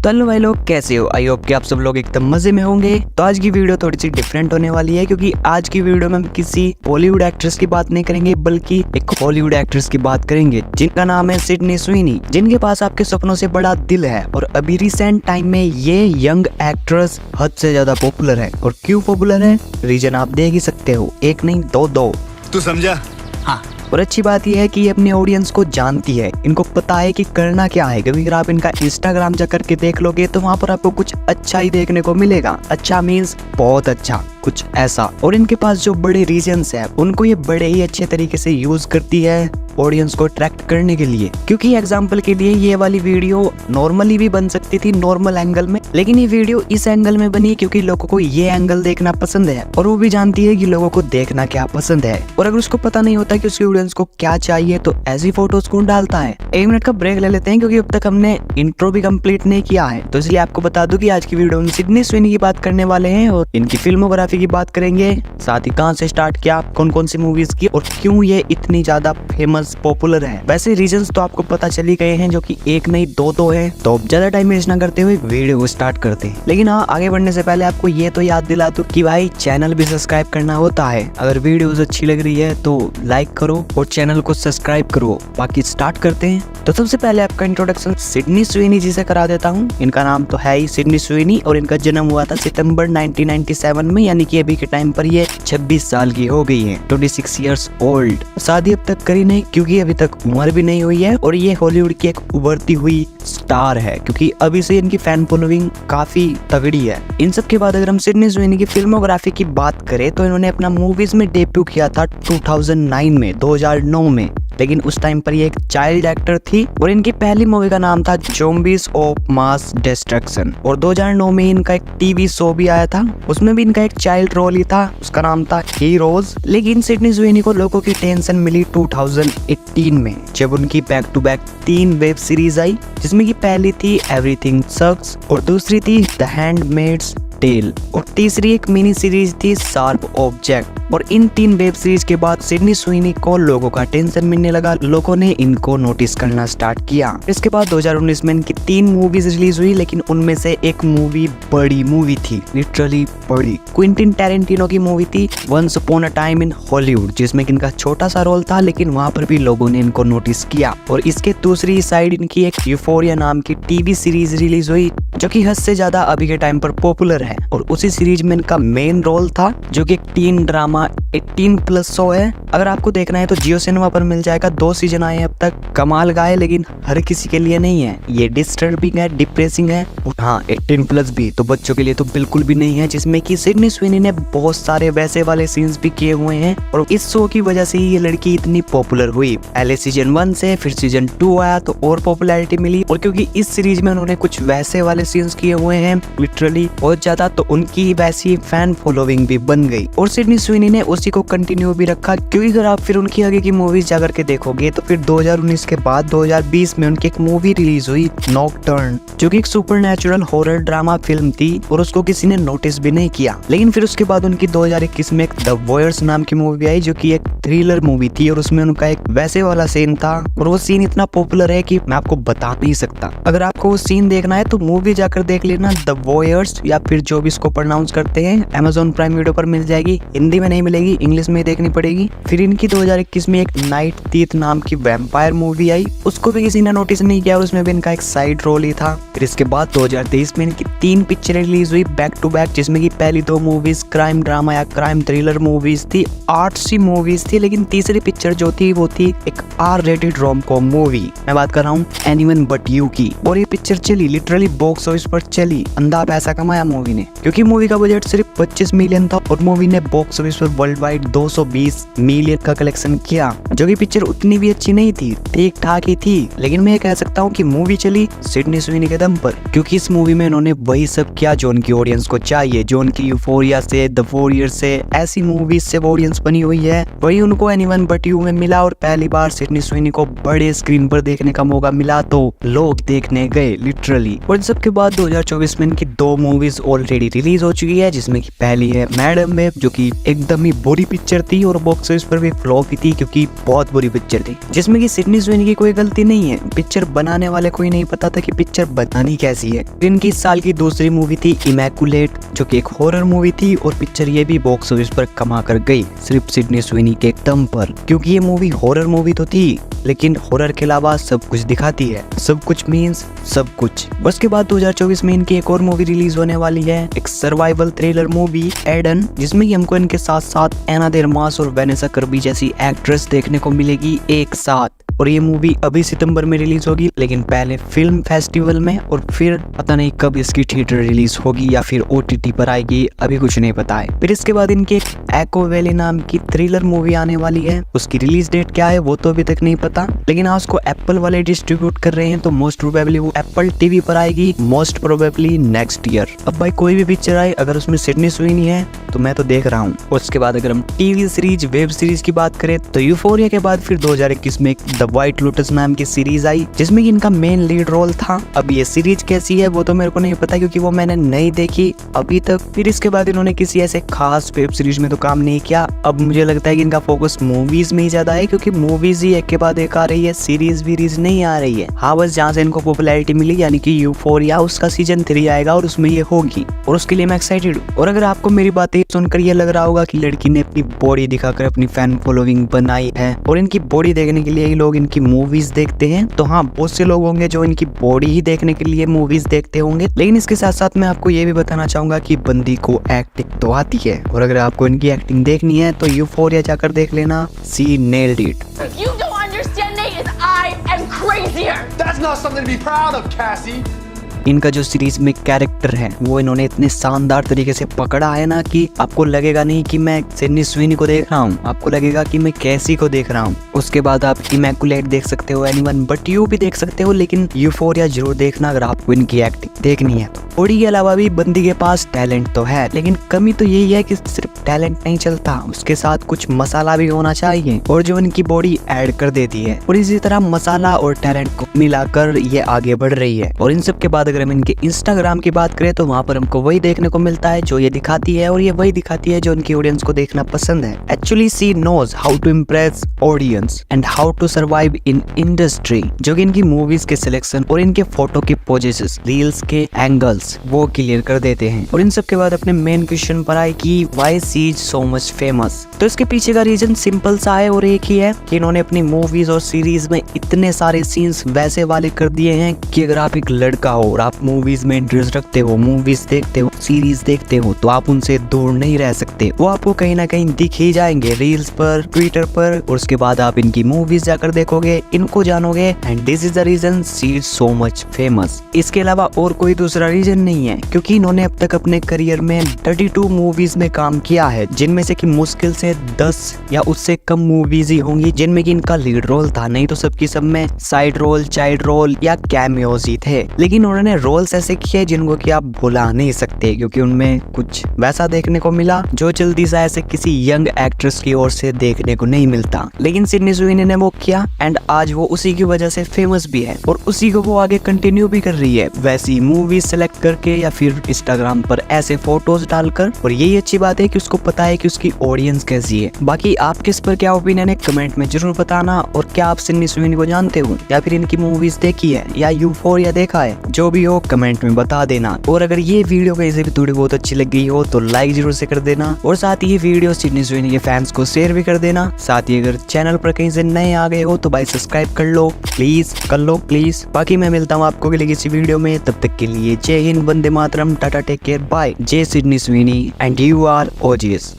तो हेलो भाई लोग, कैसे हो? आई होप कि आप सब लोग एकदम मजे में होंगे। तो आज की वीडियो थोड़ी सी डिफरेंट होने वाली है, क्योंकि आज की वीडियो में हम किसी बॉलीवुड एक्ट्रेस की बात नहीं करेंगे, बल्कि एक हॉलीवुड एक्ट्रेस की बात करेंगे जिनका नाम है सिडनी स्वीनी, जिनके पास आपके सपनों से बड़ा दिल है। और अभी रिसेंट टाइम में ये यंग एक्ट्रेस हद से ज्यादा पॉपुलर है। और क्यों पॉपुलर है, रीजन आप देख ही सकते हो, एक नहीं दो। तू समझा? हाँ। और अच्छी बात यह है कि ये अपने ऑडियंस को जानती है, इनको पता है कि करना क्या है। क्योंकि अगर आप इनका इंस्टाग्राम जा करके देख लोगे तो वहाँ पर आपको कुछ अच्छा ही देखने को मिलेगा। अच्छा मीन्स बहुत अच्छा, कुछ ऐसा। और इनके पास जो बड़े रीजन्स है उनको ये बड़े ही अच्छे तरीके से यूज करती है ऑडियंस को अट्रैक्ट करने के लिए। क्योंकि एग्जाम्पल के लिए ये वाली वीडियो नॉर्मली भी बन सकती थी नॉर्मल एंगल में, लेकिन ये वीडियो इस एंगल में बनी क्योंकि लोगों को ये एंगल देखना पसंद है। और वो भी जानती है कि लोगों को देखना क्या पसंद है। और अगर उसको पता नहीं होता कि उसकी ऑडियंस को क्या चाहिए तो ऐसी फोटोज कौन डालता है। 1 मिनट का ब्रेक ले लेते हैं, क्योंकि अब तक हमने इंट्रो भी कंप्लीट नहीं किया है। तो इसलिए आपको बता दूं कि आज की वीडियो में सिडनी स्वीनी की बात करने वाले हैं और इनकी फिल्मोग्राफी की बात करेंगे, साथ ही कहां से स्टार्ट किया, कौन कौन सी मूवीज की और क्यों ये इतनी ज्यादा फेमस पॉपुलर है। वैसे रीजंस तो आपको पता चली गए हैं, जो कि एक नहीं दो है। तो ज्यादा टाइम वेस्ट ना करते हुए वीडियो को स्टार्ट करते हैं। लेकिन हाँ, आगे बढ़ने से पहले आपको ये तो याद दिला दूं कि भाई चैनल भी सब्सक्राइब करना होता है। अगर वीडियोस अच्छी लग रही है तो लाइक करो और चैनल को सब्सक्राइब करो। बाकी स्टार्ट करते हैं। तो सबसे पहले आपका इंट्रोडक्शन सिडनी स्वीनी जी से करा देता हूँ। इनका नाम तो है ही सिडनी स्वीनी और इनका जन्म हुआ था सितंबर 1997 में, यानी कि अभी के टाइम पर ये 26 साल की हो गई है, 26 इयर्स ओल्ड। शादी अब तक करी नहीं, क्योंकि अभी तक उम्र भी नहीं हुई है। और ये हॉलीवुड की एक उभरती हुई स्टार है, क्योंकि अभी से इनकी फैन फॉलोइंग काफी तगड़ी है। इन सब के बाद अगर हम सिडनी स्वीनी की फिल्मोग्राफी की बात करें तो इन्होंने अपना मूवीज में डेब्यू किया था 2009 में। लेकिन उस टाइम पर ये एक चाइल्ड एक्टर थी और इनकी पहली मूवी का नाम था ज़ॉम्बीज ऑफ मास डिस्ट्रक्शन। और 2009 में इनका एक टीवी शो भी आया था, उसमें भी इनका एक चाइल्ड रोल ही था, उसका नाम था हीरोज। लेकिन सिडनी स्वीनी को लोगों की टेंशन मिली 2018 में, जब उनकी back to back 3 web series आई, जिसमें की पहली थी एवरीथिंग सक्स और दूसरी थी द हैंडमेड्स टेल और तीसरी एक मिनी सीरीज थी शार्प ऑब्जेक्ट। और इन 3 वेब सीरीज के बाद सिडनी स्वीनी को लोगों का टेंशन मिलने लगा, लोगों ने इनको नोटिस करना स्टार्ट किया। इसके बाद 2019 में इनकी 3 मूवीज रिलीज हुई, लेकिन उनमें से एक मूवी बड़ी मूवी थी, लिटरली बड़ी। क्विंटिन टैरेंटिनो की मूवी थी once upon a time in Hollywood, जिसमें इनका छोटा सा रोल था, लेकिन वहां पर भी लोगों ने इनको नोटिस किया। और इसके दूसरी साइड इनकी एक यूफोरिया नाम की टीवी सीरीज रिलीज हुई, जो कि हद से ज्यादा अभी के टाइम पर पॉपुलर है। और उसी सीरीज में इनका मेन रोल था, जो कि एक टीन ड्रामा 18+ शो है। अगर आपको देखना है तो जियो सिनेमा पर मिल जाएगा। 2 सीजन आए हैं अब तक, कमाल का है, लेकिन हर किसी के लिए नहीं है। ये डिस्टर्बिंग है, डिप्रेसिंग है। हाँ, 18+ भी, तो बच्चों के लिए तो बिल्कुल भी नहीं है। जिसमें कि सिडनी स्वीनी ने बहुत सारे वैसे वाले सीन्स भी किए हुए हैं और इस शो की वजह से ही ये लड़की इतनी पॉपुलर हुई। पहले सीजन 1 से फिर सीजन 2 आया तो और पॉपुलैरिटी मिली। और क्योंकि इस सीरीज में उन्होंने कुछ वैसे वाले सीन्स किए हुए हैं लिटरली बहुत ज्यादा, तो उनकी वैसी फैन फॉलोइंग भी बन गई। और सिडनी स्वीनी ने उसी को कंटिन्यू भी रखा, क्योंकि अगर आप फिर उनकी आगे की मूवीज जाकर के देखोगे तो फिर 2019 के बाद 2020 में उनकी एक मूवी रिलीज हुई नॉकटर्न, जो कि एक सुपरनैचुरल हॉरर ड्रामा फिल्म थी और उसको किसी ने नोटिस भी नहीं किया। लेकिन फिर उसके बाद उनकी 2021 में एक द वॉयर्स नाम की मूवी आई, जो कि एक थ्रिलर मूवी थी और उसमें उनका एक वैसे वाला सीन था। और वो सीन इतना पॉपुलर है कि मैं आपको बता नहीं सकता। अगर आपको वो सीन देखना है तो मूवी जाकर देख लेना, द वॉयर्स, या फिर जो भी इसको प्रोनाउंस करते हैं। Amazon प्राइम वीडियो पर मिल जाएगी, हिंदी में नहीं मिलेगी, इंग्लिश में देखनी पड़ेगी। फिर इनकी 2021 में एक नाइट थीफ नाम की वैम्पायर मूवी आई, उसको भी किसी ने नोटिस नहीं किया और उसमें भी इनका एक साइड रोल ही था। फिर इसके बाद 2023 में इनकी 3 पिक्चरें रिलीज हुई बैक टू बैक, जिसमें की पहली 2 मूवीज क्राइम ड्रामा या क्राइम थ्रिलर मूवीज थी, आर्ट्सी मूवीज थी। लेकिन तीसरी पिक्चर जो थी वो थी एक R-rated रोम-कॉम मूवी। मैं बात कर रहा हूँ एनीवन बट यू की। और ये पिक्चर चली लिटरली बॉक्स ऑफिस पर चली, अंधा पैसा कमाया मूवी ने, क्योंकि मूवी का बजट सिर्फ 25 मिलियन था और मूवी ने बॉक्स ऑफिस पर वर्ल्ड वाइड 220 मिलियन का कलेक्शन किया। जो कि पिक्चर उतनी भी अच्छी नहीं थी, ठीक ठाक ही थी। लेकिन मैं कह सकता हूँ कि मूवी चली सिडनी स्वीनी के दम पर, क्योंकि इस मूवी में इन्होंने वही सब किया जो उनकी ऑडियंस को चाहिए, जो उनकी यूफोरिया से, द वॉरियर से, ऐसी मूवीज से ऑडियंस बनी हुई है, वही उनको एनीवन बट यू में मिला। और पहली बार सिडनी स्वीनी को बड़े स्क्रीन पर देखने का मौका मिला तो लोग देखने गए लिटरली। और इन सब के बाद 2024 में इनकी 2 मूवीज ऑलरेडी रिलीज हो चुकी है, जिसमें की पहली है मैडम वेब, जो कि एकदम एकदम ही बुरी पिक्चर थी और बॉक्स ऑफिस पर भी फ्लॉप ही थी क्योंकि बहुत बुरी पिक्चर थी, जिसमें कि सिडनी स्वेनी की कोई गलती नहीं है। पिक्चर बनाने वाले को ही नहीं पता था कि पिक्चर बनानी कैसी है। इनकी इस साल की दूसरी मूवी थी इमैकुलेट, जो कि एक हॉरर मूवी थी और पिक्चर ये भी बॉक्स ऑफिस पर कमा कर गई सिर्फ सिडनी स्वेनी के दम पर, क्योंकि ये मूवी हॉरर मूवी तो थी लेकिन हॉरर के अलावा सब कुछ दिखाती है। सब कुछ मीन्स सब कुछ। उसके बाद 2024 में इनकी एक और मूवी रिलीज होने वाली है, एक सर्वाइवल थ्रिलर मूवी एडन, जिसमें कि हमको इनके साथ साथ एना दे आर्मास और वेनेसा कर्बी जैसी एक्ट्रेस देखने को मिलेगी एक साथ। और ये मूवी अभी सितंबर में रिलीज होगी, लेकिन पहले फिल्म फेस्टिवल में और फिर पता नहीं कब इसकी थिएटर रिलीज होगी या फिर OTT पर आएगी, अभी कुछ नहीं पता है। फिर इसके बाद इनकी एक एको वैली नाम की थ्रिलर मूवी आने वाली है। उसकी रिलीज डेट क्या है वो तो अभी तक नहीं पता, लेकिन आज उसको एप्पल वाले डिस्ट्रीब्यूट कर रहे हैं, तो मोस्ट प्रोबेबली वो एप्पल TV पर आएगी, मोस्ट प्रोबेबली नेक्स्ट ईयर। अब भाई कोई भी पिक्चर आए अगर उसमें सिडनी स्वेनी है तो मैं तो देख रहा हूँ। उसके बाद अगर हम टीवी सीरीज वेब सीरीज की बात करें तो यूफोरिया के बाद फिर 2021 में द व्हाइट लोटस नाम की सीरीज आई, जिसमें इनका मेन लीड रोल था। अब ये सीरीज कैसी है वो तो मेरे को नहीं पता क्योंकि वो मैंने नहीं देखी अभी तक। फिर इसके बाद इन्होंने किसी ऐसे खास वेब सीरीज में तो काम नहीं किया। अब मुझे लगता है कि इनका फोकस मूवीज में ही ज्यादा है, क्योंकि मूवीज ही एक के बाद एक आ रही है, सीरीज वीरीज नहीं आ रही है। हाँ बस जहाँ से इनको पॉपुलैरिटी मिली यानी कि यूफोरिया, उसका सीजन 3 आएगा और उसमें ये होगी और उसके लिए मैं एक्साइटेड हूँ। और अगर आपको मेरी बातें सुनकर ये लग रहा होगा कि लड़की ने अपनी बॉडी दिखाकर अपनी फैन फॉलोइंग बनाई है और इनकी बॉडी देखने के लिए ही लोग इनकी मूवीज देखते हैं, तो हाँ बहुत से लोग होंगे जो इनकी बॉडी ही देखने के लिए मूवीज देखते होंगे। लेकिन इसके साथ साथ मैं आपको ये भी बताना चाहूंगा कि बंदी को एक्टिंग तो आती है, और अगर आपको इनकी एक्टिंग देखनी है तो यूफोरिया जाकर देख लेना। She nailed it. You don't understand, Nate, is I am crazier. That's not something to be proud of, Cassie. इनका जो सीरीज में कैरेक्टर है वो इन्होंने इतने शानदार तरीके से पकड़ा है ना कि आपको लगेगा नहीं कि मैं सिडनी स्वेनी को देख रहा हूँ, आपको लगेगा कि मैं कैसी को देख रहा हूँ। उसके बाद आप इमैकुलेट देख सकते हो, एनीवन बट यू भी देख सकते हो, लेकिन यूफोरिया जरूर देखना अगर आपको इनकी एक्टिंग देखनी है तो। बॉडी के अलावा भी बंदी के पास टैलेंट तो है, लेकिन कमी तो यही है कि सिर्फ टैलेंट नहीं चलता, उसके साथ कुछ मसाला भी होना चाहिए और जो इनकी बॉडी ऐड कर देती है। और इसी तरह मसाला और टैलेंट को मिलाकर ये आगे बढ़ रही है। और इन सब के बाद अगर हम इनके इंस्टाग्राम की बात करें तो वहाँ पर हमको वही देखने को मिलता है जो ये दिखाती है, और ये वही दिखाती है जो उनकी ऑडियंस को देखना पसंद है। Actually she knows how to impress audience and how to survive in industry, जो कि इनकी मूवीज के सिलेक्शन और इनके फोटो के पोजेस, रील्स के एंगल्स वो क्लियर कर देते हैं। और इन सब के बाद अपने मेन क्वेश्चन पर आए कि why she is so much famous, तो इसके पीछे का रीजन सिंपल सा है और एक ही है कि इन्होंने अपनी मूवीज और सीरीज में इतने सारे सीन्स वैसे वाले कर दिए हैं कि अगर आप एक लड़का हो और आप मूवीज में इंटरेस्ट रखते हो, मूवीज देखते हो, सीरीज देखते हो, तो आप उनसे दूर नहीं रह सकते। वो आपको कहीं ना कहीं दिख ही जाएंगे रील्स पर, ट्विटर पर, और उसके बाद आप इनकी मूवीज जाकर देखोगे, इनको जानोगे, and this is the reason she is so much famous. इसके अलावा और कोई दूसरा रीजन नहीं है, क्योंकि इन्होंने अब तक अपने करियर में 32 मूवीज में काम किया है, जिनमें से कि मुश्किल से 10 या उससे कम मूवीज ही होंगी जिनमें कि इनका लीड रोल था, नहीं तो सबकी सब में साइड रोल, चाइल्ड रोल या कैमियोज ही थे। लेकिन उन्होंने रोल्स ऐसे किए जिनको कि आप भुला नहीं सकते, क्योंकि उनमें कुछ वैसा देखने को मिला जो जल्दी से ऐसे किसी यंग एक्ट्रेस की ओर से देखने को नहीं मिलता। लेकिन सिडनी स्वेनी ने वो किया एंड आज वो उसी की वजह से फेमस भी है और उसी को वो आगे कंटिन्यू भी कर रही है, वैसी मूवी सेलेक्ट करके या फिर इंस्टाग्राम पर ऐसे फोटोज डालकर। और यही अच्छी बात है कि उसको पता है कि उसकी ऑडियंस कैसी है। बाकी आपके इस पर क्या ओपिनियन है कमेंट में जरूर बताना, और क्या आप सिडनी स्वेनी को जानते हो या फिर इनकी मूवीज देखी है या यूफोरिया देखा है, जो भी हो कमेंट में बता देना। और अगर ये वीडियो कहीं भी थोड़ी बहुत अच्छी लग गई हो तो लाइक जरूर से कर देना, और साथ ही ये वीडियो सिडनी स्वेनी के फैंस को शेयर भी कर देना। साथ ही अगर चैनल पर कहीं से नए आ गए हो तो भाई सब्सक्राइब कर लो, प्लीज कर लो प्लीज। बाकी मैं मिलता हूँ आपको अगली किसी वीडियो में, तब तक के लिए जय Hind, Vande Mataram, Tata, take care, bye. जय Sydney स्वेनी and you are OGS.